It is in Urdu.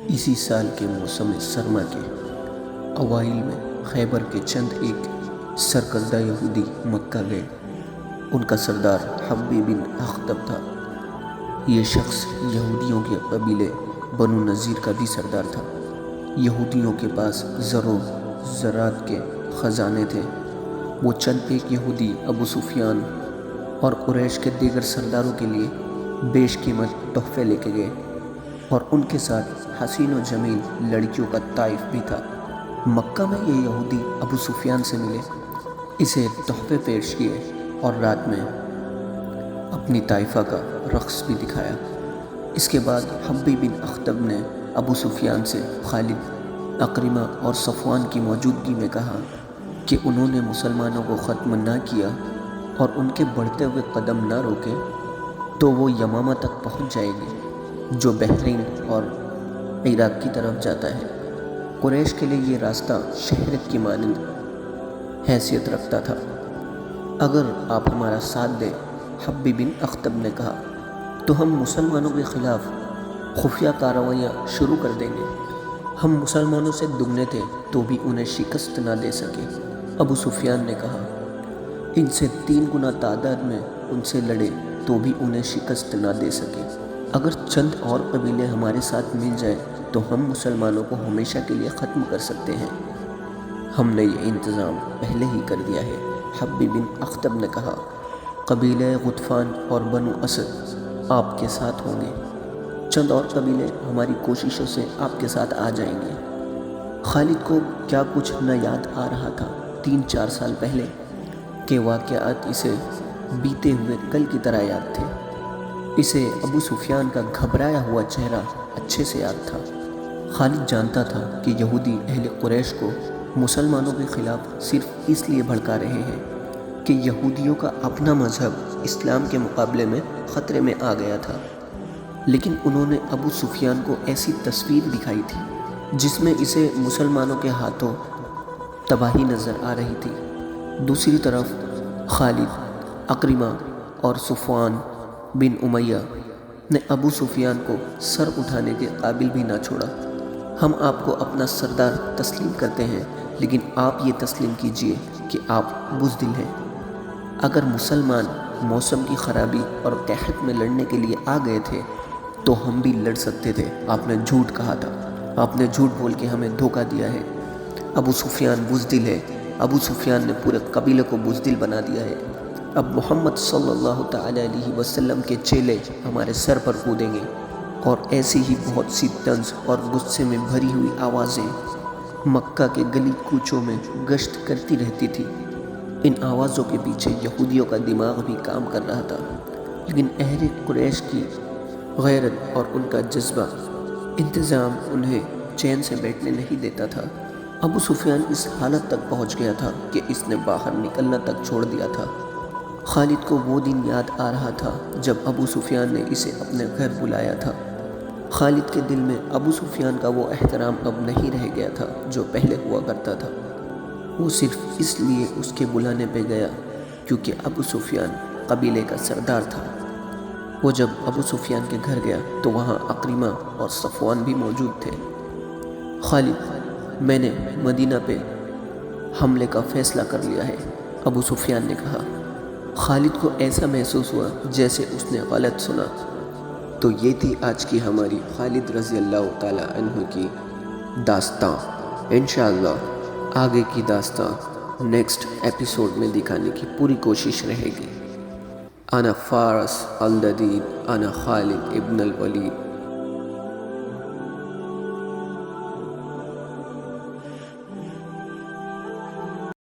اسی سال کے موسم سرما کے اوائل میں خیبر کے چند ایک سرکردہ یہودی مکہ گئے۔ ان کا سردار حبیب بن اخطب تھا۔ یہ شخص یہودیوں کے قبیلے بنو نذیر کا بھی سردار تھا۔ یہودیوں کے پاس زر و زراعت کے خزانے تھے۔ وہ چند ایک یہودی ابو سفیان اور قریش کے دیگر سرداروں کے لیے بیش قیمت تحفے لے کے گئے، اور ان کے ساتھ حسین و جمیل لڑکیوں کا طائف بھی تھا۔ مکہ میں یہ یہودی ابو سفیان سے ملے، اسے تحفے پیش کیے اور رات میں اپنی طائفہ کا رقص بھی دکھایا۔ اس کے بعد حبیب بن اخطب نے ابو سفیان سے خالد، عکرمہ اور صفوان کی موجودگی میں کہا کہ انہوں نے مسلمانوں کو ختم نہ کیا اور ان کے بڑھتے ہوئے قدم نہ روکے تو وہ یمامہ تک پہنچ جائے گی، جو بحرین اور عراق کی طرف جاتا ہے۔ قریش کے لیے یہ راستہ شہرت کی مانند حیثیت رکھتا تھا۔ اگر آپ ہمارا ساتھ دیں، حبیب بن اخطب نے کہا، تو ہم مسلمانوں کے خلاف خفیہ کارروائیاں شروع کر دیں گے۔ ہم مسلمانوں سے دگنے تھے تو بھی انہیں شکست نہ دے سکے۔ ابو سفیان نے کہا، ان سے 3 گنا تعداد میں ان سے لڑے تو بھی انہیں شکست نہ دے سکے۔ اگر چند اور قبیلے ہمارے ساتھ مل جائیں تو ہم مسلمانوں کو ہمیشہ کے لیے ختم کر سکتے ہیں۔ ہم نے یہ انتظام پہلے ہی کر دیا ہے۔ حبیب بن اخطب نے کہا، قبیلہ غطفان اور بنو اسد آپ کے ساتھ ہوں گے، چند اور قبیلے ہماری کوششوں سے آپ کے ساتھ آ جائیں گے۔ خالد کو کیا کچھ نہ یاد آ رہا تھا۔ 3-4 سال پہلے کے واقعات اسے بیتے ہوئے کل کی طرح یاد تھے۔ اسے ابو سفیان کا گھبرایا ہوا چہرہ اچھے سے یاد تھا۔ خالد جانتا تھا کہ یہودی اہل قریش کو مسلمانوں کے خلاف صرف اس لیے بھڑکا رہے ہیں کہ یہودیوں کا اپنا مذہب اسلام کے مقابلے میں خطرے میں آ گیا تھا، لیکن انہوں نے ابو سفیان کو ایسی تصویر دکھائی تھی جس میں اسے مسلمانوں کے ہاتھوں تباہی نظر آ رہی تھی۔ دوسری طرف خالد، عکرمہ اور صفوان بن امیہ نے ابو سفیان کو سر اٹھانے کے قابل بھی نہ چھوڑا۔ ہم آپ کو اپنا سردار تسلیم کرتے ہیں، لیکن آپ یہ تسلیم کیجئے کہ آپ بزدل ہیں۔ اگر مسلمان موسم کی خرابی اور قحط میں لڑنے کے لیے آ گئے تھے تو ہم بھی لڑ سکتے تھے۔ آپ نے جھوٹ کہا تھا، آپ نے جھوٹ بول کے ہمیں دھوکہ دیا ہے۔ ابو سفیان بزدل ہے۔ ابو سفیان نے پورے قبیلے کو بزدل بنا دیا ہے۔ اب محمد صلی اللہ تعالی علیہ وسلم کے چیلے ہمارے سر پر کودیں گے۔ اور ایسی ہی بہت سی طنز اور غصے میں بھری ہوئی آوازیں مکہ کے گلی کوچوں میں گشت کرتی رہتی تھی۔ ان آوازوں کے پیچھے یہودیوں کا دماغ بھی کام کر رہا تھا، لیکن اہل قریش کی غیرت اور ان کا جذبہ انتظام انہیں چین سے بیٹھنے نہیں دیتا تھا۔ ابو سفیان اس حالت تک پہنچ گیا تھا کہ اس نے باہر نکلنا تک چھوڑ دیا تھا۔ خالد کو وہ دن یاد آ رہا تھا جب ابو سفیان نے اسے اپنے گھر بلایا تھا۔ خالد کے دل میں ابو سفیان کا وہ احترام اب نہیں رہ گیا تھا جو پہلے ہوا کرتا تھا۔ وہ صرف اس لیے اس کے بلانے پہ گیا کیونکہ ابو سفیان قبیلے کا سردار تھا۔ وہ جب ابو سفیان کے گھر گیا تو وہاں عکرمہ اور صفوان بھی موجود تھے۔ خالد، میں نے مدینہ پہ حملے کا فیصلہ کر لیا ہے، ابو سفیان نے کہا۔ خالد کو ایسا محسوس ہوا جیسے اس نے غلط سنا۔ تو یہ تھی آج کی ہماری خالد رضی اللہ تعالی عنہ کی داستان۔ انشاءاللہ آگے کی داستان نیکسٹ ایپیسوڈ میں دکھانے کی پوری کوشش رہے گی۔ انا فارس الجدید، انا خالد ابن الولید۔